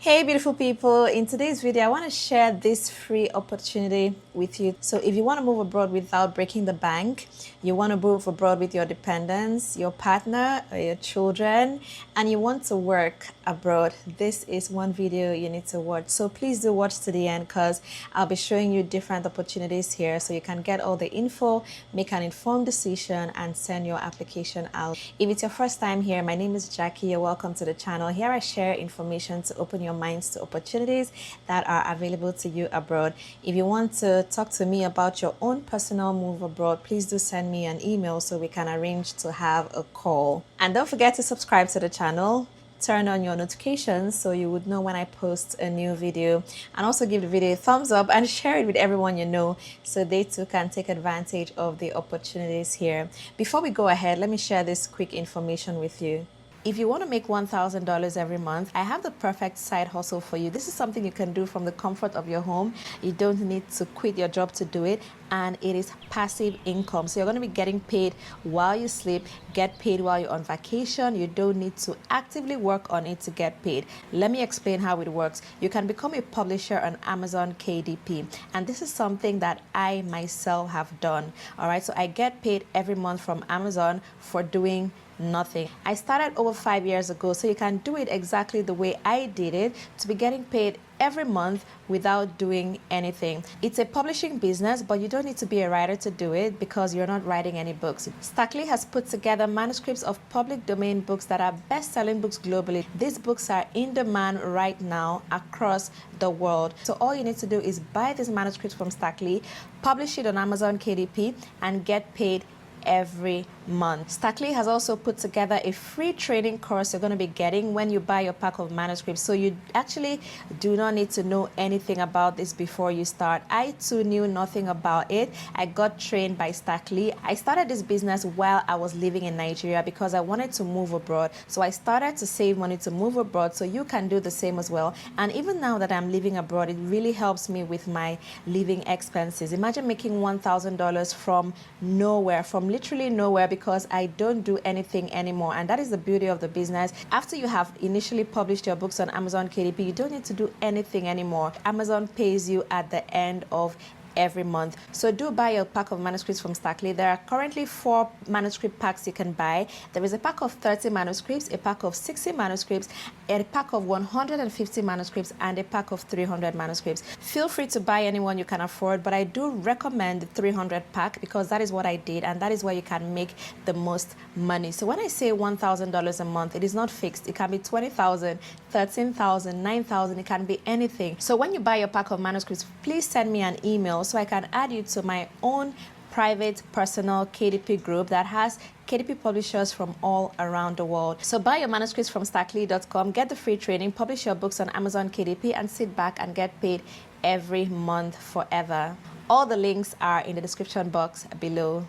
Hey beautiful people, in today's video I want to share this free opportunity with you. So if you want to move abroad without breaking the bank, you want to move abroad with your dependents, your partner or your children, and you want to work abroad, this is one video you need to watch. So please do watch to the end because I'll be showing you different opportunities here so you can get all the info, make an informed decision and send your application out. If it's your first time here, my name is Jackie. You're welcome to the channel. Here I share information to open your minds to opportunities that are available to you abroad. If you want to talk to me about your own personal move abroad, please do send me an email so we can arrange to have a call. And don't forget to subscribe to the channel. Turn on your notifications so you would know when I post a new video, and also give the video a thumbs up and share it with everyone you know so they too can take advantage of the opportunities here. Before we go ahead, let me share this quick information with you. If you want to make $1,000 every month, I have the perfect side hustle for you. This is something you can do from the comfort of your home. You don't need to quit your job to do it, and it is passive income. So you're going to be getting paid while you sleep, get paid while you're on vacation. You don't need to actively work on it to get paid. Let me explain how it works. You can become a publisher on Amazon KDP, and this is something that I myself have done. All right, so I get paid every month from Amazon for doing nothing. I started over 5 years ago, so you can do it exactly the way I did it, to be getting paid every month without doing anything. It's a publishing business, but you don't need to be a writer to do it because you're not writing any books. Stackly has put together manuscripts of public domain books that are best-selling books globally. These books are in demand right now across the world. So all you need to do is buy these manuscripts from Stackly, publish it on Amazon KDP, and get paid every month. Stackly has also put together a free training course you're going to be getting when you buy your pack of manuscripts. So you actually do not need to know anything about this before you start. I too knew nothing about it. I got trained by Stackly. I started this business while I was living in Nigeria because I wanted to move abroad. So I started to save money to move abroad, so you can do the same as well. And even now that I'm living abroad, it really helps me with my living expenses. Imagine making $1,000 from nowhere, from literally nowhere, because I don't do anything anymore. And that is the beauty of the business. After you have initially published your books on Amazon KDP, you don't need to do anything anymore. Amazon pays you at the end of every month. So do buy a pack of manuscripts from Stackly. There are currently 4 manuscript packs you can buy. There is a pack of 30 manuscripts, a pack of 60 manuscripts, a pack of 150 manuscripts, and a pack of 300 manuscripts. Feel free to buy any one you can afford, but I do recommend the 300 pack because that is what I did, and that is where you can make the most money. So when I say $1,000 a month, it is not fixed. It can be $20,000, $13,000, $9,000. It can be anything. So when you buy your pack of manuscripts, please send me an email so I can add you to my own private personal KDP group that has KDP publishers from all around the world. So buy your manuscripts from stackly.com, get the free training, publish your books on Amazon KDP, and sit back and get paid every month forever. All the links are in the description box below.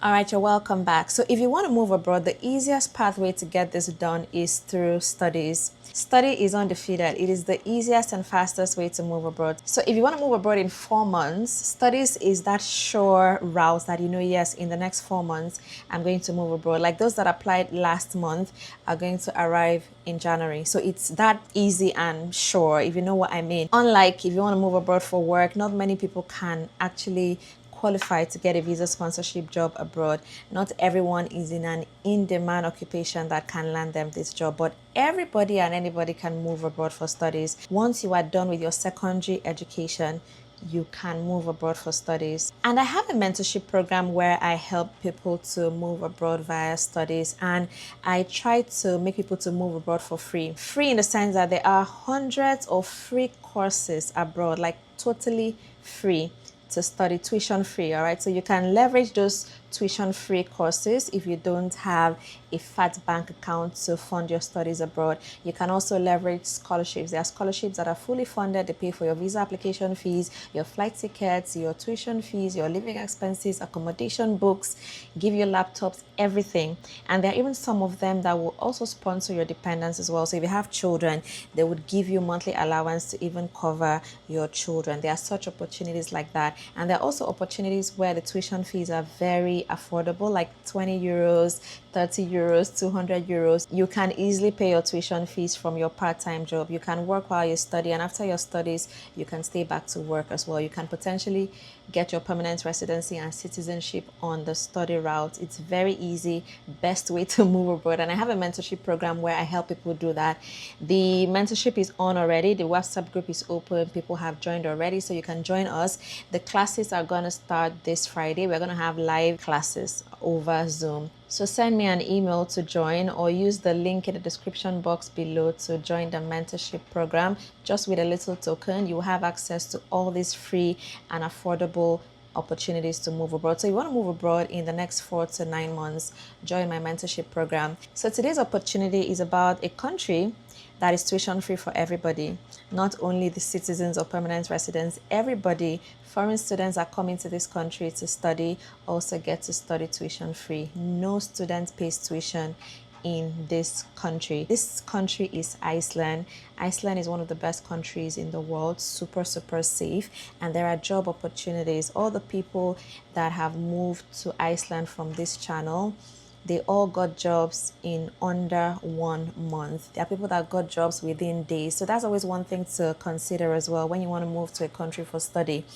All right, you're welcome back. So if you want to move abroad, the easiest pathway to get this done is through studies. Study is undefeated. It is the easiest and fastest way to move abroad. So if you want to move abroad in 4 months, studies is that sure route that you know, yes, in the next 4 months, I'm going to move abroad. Like those that applied last month are going to arrive in January. So it's that easy and sure, if you know what I mean. Unlike if you want to move abroad for work, not many people can actually qualify to get a visa sponsorship job abroad. Not everyone is in an in-demand occupation that can land them this job, but everybody and anybody can move abroad for studies. Once you are done with your secondary education, you can move abroad for studies. And I have a mentorship program where I help people to move abroad via studies, and I try to make people to move abroad for free. Free in the sense that there are hundreds of free courses abroad, like totally free to study, tuition free. All right, so you can leverage those tuition free courses if you don't have a fat bank account to fund your studies abroad. You can also leverage scholarships. There are scholarships that are fully funded. They pay for your visa application fees, your flight tickets, your tuition fees, your living expenses, accommodation, books, give you laptops, everything. And there are even some of them that will also sponsor your dependents as well. So if you have children, they would give you monthly allowance to even cover your children. There are such opportunities like that. And there are also opportunities where the tuition fees are very affordable, like 20 euros, 30 euros, 200 euros. You can easily pay your tuition fees from your part-time job. You can work while you study, and after your studies, you can stay back to work as well. You can potentially get your permanent residency and citizenship on the study route. It's very easy, best way to move abroad. And I have a mentorship program where I help people do that. The mentorship is on already. The WhatsApp group is open. People have joined already, so you can join us. The classes are going to start this Friday. We're going to have live classes over Zoom. So send me an email to join, or use the link in the description box below to join the mentorship program. Just with a little token, you will have access to all these free and affordable opportunities to move abroad. So you want to move abroad in the next 4 to 9 months, join my mentorship program. So today's opportunity is about a country that is tuition free for everybody, not only the citizens or permanent residents. Everybody, foreign students are coming to this country to study, also get to study tuition free. No student pays tuition in this country. This country is Iceland. Iceland is one of the best countries in the world, super safe, and there are job opportunities. All the people that have moved to Iceland from this channel, they all got jobs in under 1 month. There are people that got jobs within days. So that's always one thing to consider as well when you want to move to a country for study.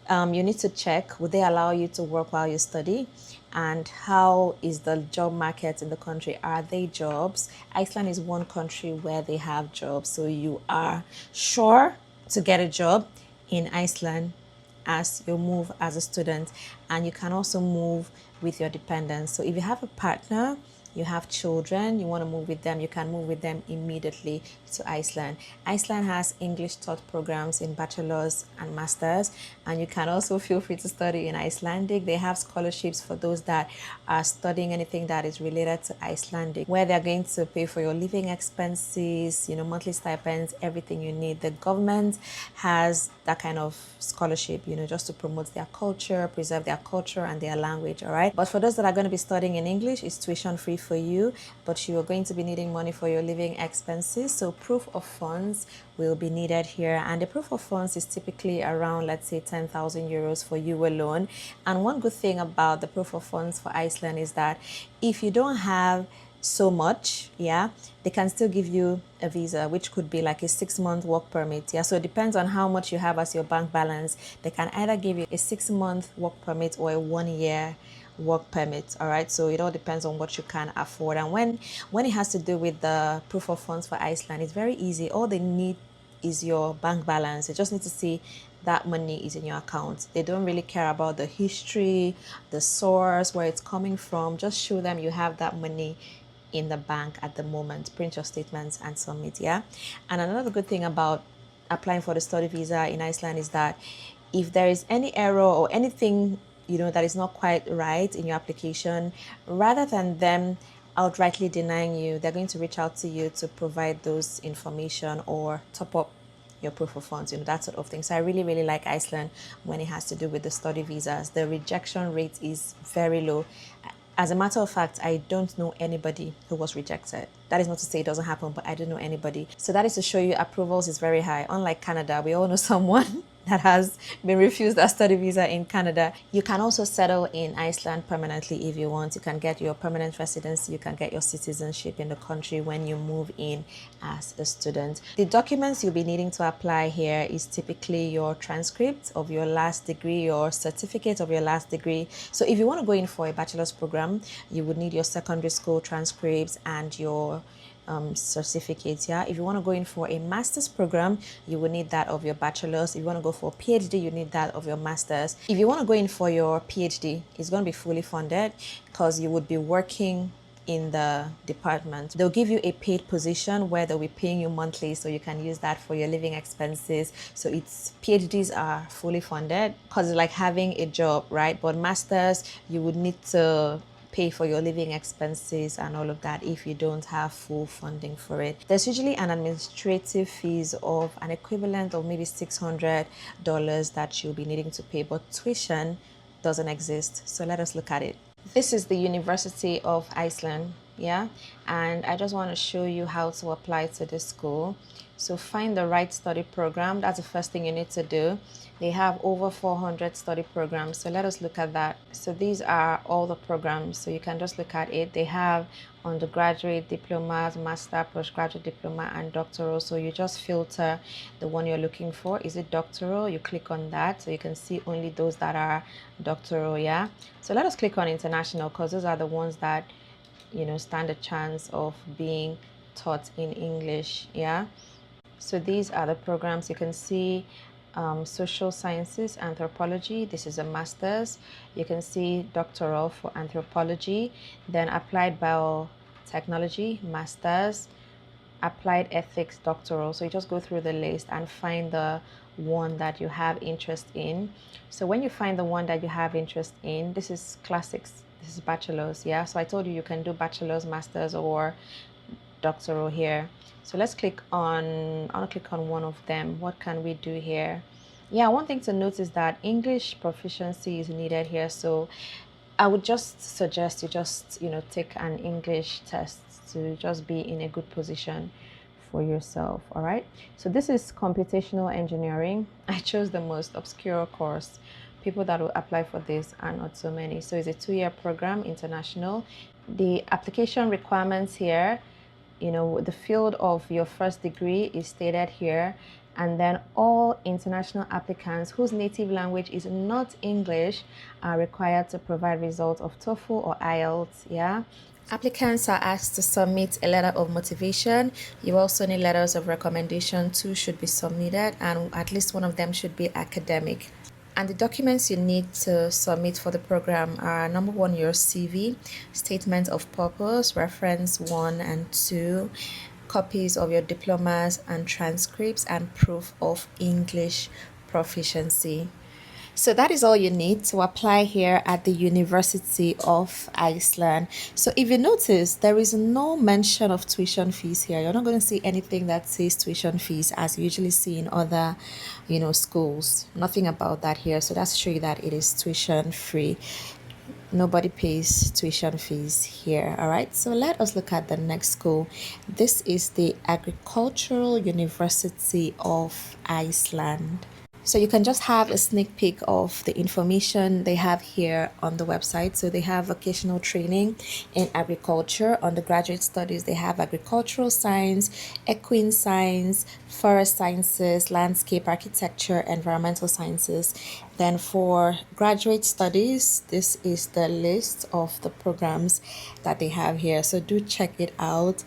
You need to check, would they allow you to work while you study? And how is the job market in the country? Are they jobs? Iceland is one country where they have jobs. So you are sure to get a job in Iceland as you move as a student, and you can also move with your dependents. So if you have a partner, you have children, you want to move with them, you can move with them immediately to Iceland. Iceland has English taught programs in bachelor's and master's, and you can also feel free to study in Icelandic. They have scholarships for those that are studying anything that is related to Icelandic, where they're going to pay for your living expenses, monthly stipends, everything you need. The government has that kind of scholarship, just to promote their culture, preserve their culture and their language, all right? But for those that are going to be studying in English, it's tuition free for you, but you are going to be needing money for your living expenses. So proof of funds will be needed here, and the proof of funds is typically around, let's say, 10,000 euros for you alone. And one good thing about the proof of funds for Iceland is that if you don't have so much, they can still give you a visa, which could be like a 6-month work permit. So it depends on how much you have as your bank balance. They can either give you a 6-month work permit or a 1-year work permit. All right, so it all depends on what you can afford. And when it has to do with the proof of funds for Iceland, it's very easy. All they need is your bank balance. They just need to see that money is in your account. They don't really care about the history, the source, where it's coming from. Just show them you have that money in the bank at the moment. Print your statements and submit. And another good thing about applying for the study visa in Iceland is that if there is any error or anything that is not quite right in your application, rather than them outrightly denying you, they're going to reach out to you to provide those information or top up your proof of funds, that sort of thing. So I really like Iceland when it has to do with the study visas. The rejection rate is very low. As a matter of fact, I don't know anybody who was rejected. That is not to say it doesn't happen, but I don't know anybody. So that is to show you approvals is very high. Unlike Canada, we all know someone that has been refused a study visa in Canada. You can also settle in Iceland permanently if you want. You can get your permanent residency, you can get your citizenship in the country when you move in as a student. The documents you'll be needing to apply here is typically your transcript of your last degree, your certificate of your last degree. So if you want to go in for a bachelor's program, you would need your secondary school transcripts and your certificates. If you want to go in for a master's program, you will need that of your bachelor's. If you want to go for a PhD, you need that of your master's. If you want to go in for your PhD, it's going to be fully funded because you would be working in the department. They'll give you a paid position where they'll be paying you monthly, so you can use that for your living expenses. So PhDs are fully funded because it's like having a job, right? But masters, you would need to pay for your living expenses and all of that if you don't have full funding for it. There's usually an administrative fees of an equivalent of maybe $600 that you'll be needing to pay, but tuition doesn't exist. So let us look at it. This is the University of Iceland, and I just want to show you how to apply to this school. So find the right study program. That's the first thing you need to do. They have over 400 study programs. So let us look at that. So these are all the programs. So you can just look at it. They have undergraduate diplomas, master, postgraduate diploma, and doctoral. So you just filter the one you're looking for. Is it doctoral? You click on that. So you can see only those that are doctoral. Yeah. So let us click on international, because those are the ones that, stand a chance of being taught in English. Yeah. So these are the programs. You can see social sciences, anthropology. This is a master's. You can see doctoral for anthropology, then applied biotechnology, master's, applied ethics, doctoral. So you just go through the list and find the one that you have interest in. So when you find the one that you have interest in, this is classics. This is bachelor's. Yeah. So I told you you can do bachelor's, master's, or doctoral here. So let's click on, I'll click on one of them. What can we do here? Yeah, one thing to note is that English proficiency is needed here. So I would just suggest you just, take an English test to just be in a good position for yourself. All right. So this is computational engineering. I chose the most obscure course. People that will apply for this are not so many. So it's a 2-year program, international. The application requirements here, the field of your first degree is stated here, and then all international applicants whose native language is not English are required to provide results of TOEFL or IELTS. Yeah. Applicants are asked to submit a letter of motivation. You also need letters of recommendation. 2 should be submitted, and at least one of them should be academic. And the documents you need to submit for the program are: number 1, your CV, statement of purpose, reference 1 and 2, copies of your diplomas and transcripts, and proof of English proficiency. So that is all you need to apply here at the University of Iceland. So if you notice, there is no mention of tuition fees here. You're not going to see anything that says tuition fees as you usually see in other, schools. Nothing about that here. So that's to show you that it is tuition free. Nobody pays tuition fees here. All right, so let us look at the next school. This is the Agricultural University of Iceland. So you can just have a sneak peek of the information they have here on the website. So they have vocational training in agriculture. Undergraduate studies, they have agricultural science, equine science, forest sciences, landscape architecture, environmental sciences. Then for graduate studies, this is the list of the programs that they have here. So do check it out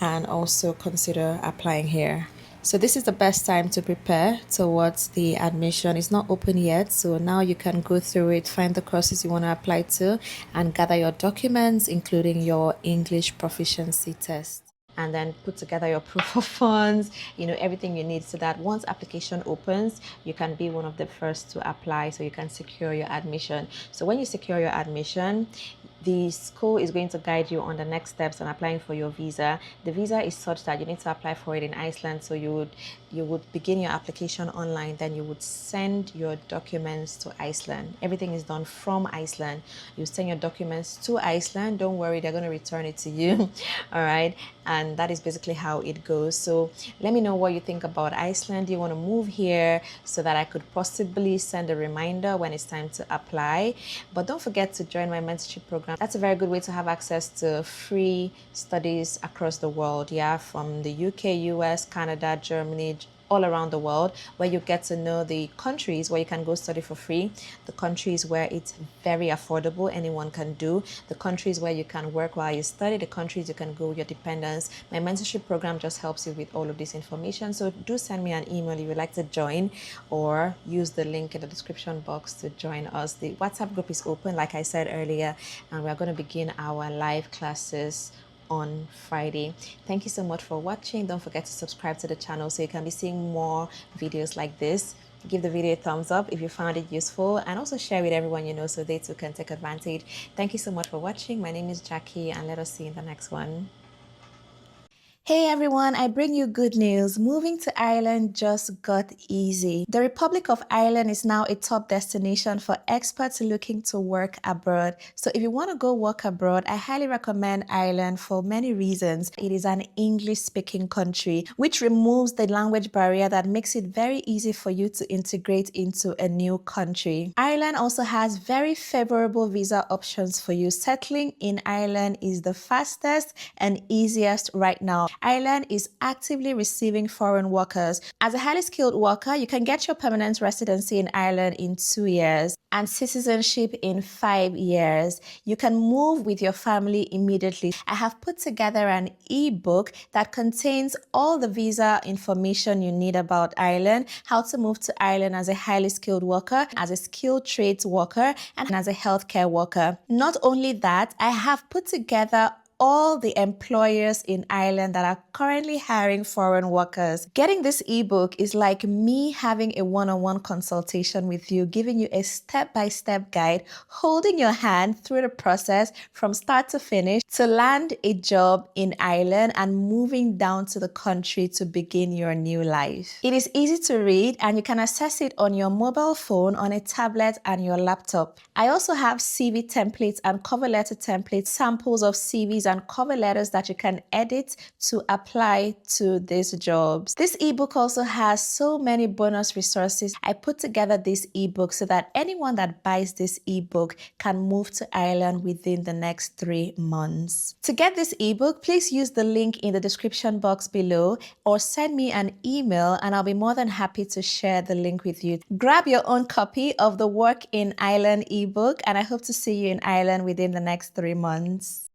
and also consider applying here. So this is the best time to prepare towards the admission. It's not open yet, so now you can go through it, find the courses you want to apply to, and gather your documents, including your English proficiency test. And then put together your proof of funds, everything you need, so that once application opens, you can be one of the first to apply, so you can secure your admission. So when you secure your admission, the school is going to guide you on the next steps on applying for your visa. The visa is such that you need to apply for it in Iceland. So you would begin your application online, then you would send your documents to Iceland. Everything is done from Iceland. You send your documents to Iceland. Don't worry, they're going to return it to you. All right. And that is basically how it goes. So let me know what you think about Iceland. Do you want to move here so that I could possibly send a reminder when it's time to apply? But don't forget to join my mentorship program. That's a very good way to have access to free studies across the world. Yeah, from the UK, US, Canada, Germany, all around the world, where you get to know the countries where you can go study for free, the countries where it's very affordable, anyone can do, the countries where you can work while you study, the countries you can go with your dependents. My mentorship program just helps you with all of this information. So do send me an email if you'd like to join, or use the link in the description box to join us. The WhatsApp group is open, like I said earlier, and we're going to begin our live classes on Friday. Thank you so much for watching. Don't forget to subscribe to the channel so you can be seeing more videos like this. Give the video a thumbs up if you found it useful, and also share with everyone you know so they too can take advantage. Thank you so much for watching. My name is Jackie, and let us see you in the next one. Hey everyone, I bring you good news. Moving to Ireland just got easy. The Republic of Ireland is now a top destination for experts looking to work abroad. So if you want to go work abroad, I highly recommend Ireland for many reasons. It is an English-speaking country, which removes the language barrier that makes it very easy for you to integrate into a new country. Ireland also has very favorable visa options for you. Settling in Ireland is the fastest and easiest right now. Ireland is actively receiving foreign workers. As a highly skilled worker, you can get your permanent residency in Ireland in 2 years and citizenship in 5 years. You can move with your family immediately. I have put together an ebook that contains all the visa information you need about Ireland, how to move to Ireland as a highly skilled worker, as a skilled trades worker, and as a healthcare worker. Not only that, I have put together all the employers in Ireland that are currently hiring foreign workers. Getting this ebook is like me having a one-on-one consultation with you, giving you a step-by-step guide, holding your hand through the process from start to finish to land a job in Ireland and moving down to the country to begin your new life. It is easy to read and you can access it on your mobile phone, on a tablet and your laptop. I also have CV templates and cover letter templates, samples of CVs and cover letters that you can edit to apply to these jobs. This ebook also has so many bonus resources. I put together this ebook so that anyone that buys this ebook can move to Ireland within the next 3 months. To get this ebook, please use the link in the description box below or send me an email and I'll be more than happy to share the link with you. Grab your own copy of the Work in Ireland ebook and I hope to see you in Ireland within the next 3 months.